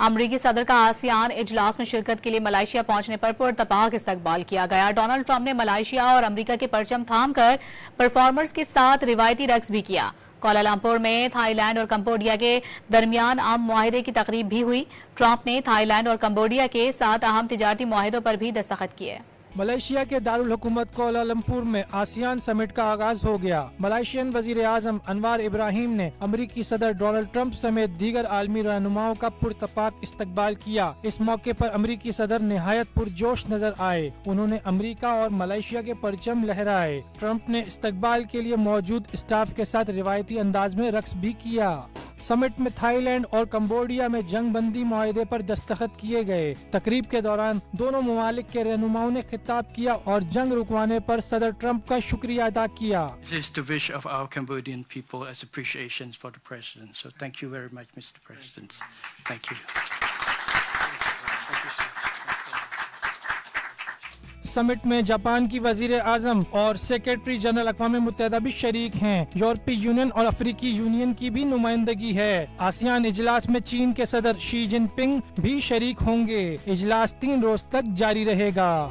امریکی صدر کا آسیان اجلاس میں شرکت کے لیے ملائیشیا پہنچنے پر پراتفاق استقبال کیا گیا۔ ڈونلڈ ٹرمپ نے ملائیشیا اور امریکہ کے پرچم تھام کر پرفارمرز کے ساتھ روایتی رقص بھی کیا۔ کوالالمپور میں تھائی لینڈ اور کمبوڈیا کے درمیان عام معاہدے کی تقریب بھی ہوئی۔ ٹرمپ نے تھائی لینڈ اور کمبوڈیا کے ساتھ اہم تجارتی معاہدوں پر بھی دستخط کیے۔ ملائیشیا کے دارالحکومت کوالالمپور میں آسیان سمٹ کا آغاز ہو گیا۔ ملائیشین وزیر اعظم انوار ابراہیم نے امریکی صدر ڈونلڈ ٹرمپ سمیت دیگر عالمی رہنماؤں کا پراتفاق استقبال کیا۔ اس موقع پر امریکی صدر نہایت پرجوش نظر آئے۔ انہوں نے امریکہ اور ملائیشیا کے پرچم لہرائے۔ ٹرمپ نے استقبال کے لیے موجود اسٹاف کے ساتھ روایتی انداز میں رقص بھی کیا۔ سمٹ میں تھائی لینڈ اور کمبوڈیا میں جنگ بندی معاہدے پر دستخط کیے گئے۔ تقریب کے دوران دونوں ممالک کے رہنماؤں نے خطاب کیا اور جنگ رکوانے پر صدر ٹرمپ کا شکریہ ادا کیا۔ It is the wish of our Cambodian people as appreciation for the President. So thank you very much, Mr. President. Thank you. سمٹ میں جاپان کی وزیر اعظم اور سیکریٹری جنرل اقوام متحدہ بھی شریک ہیں۔ یورپی یونین اور افریقی یونین کی بھی نمائندگی ہے۔ آسیان اجلاس میں چین کے صدر شی جن پنگ بھی شریک ہوں گے۔ اجلاس 3 روز تک جاری رہے گا۔